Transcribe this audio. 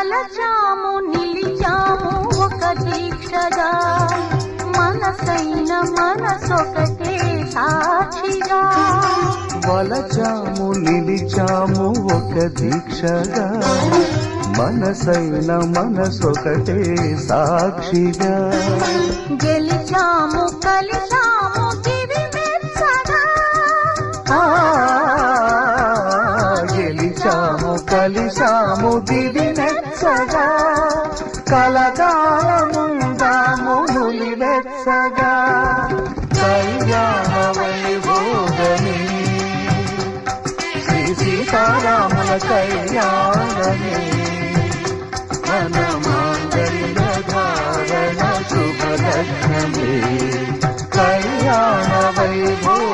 కలచాము నిలిచాము ఒక దీక్షగా మనసైన మనసొకటే సాక్షిగా వలచాము నిలిచాము ఒక దీక్షగా మనసైన మనసొకటే సాక్షిగా గెలిచాము కలిసాము గిరి మెచ్చగా గెలిచాము కలిసాము దివి మెచ్చగా కలకాలముందాము నులివెచ్చగా కళ్యాణ వైభోగమే శ్రీ సీతారాముల కళ్యాణమే మన మాంగళ్య ధారణ శుభలగ్నమే కళ్యాణ వైభోగమే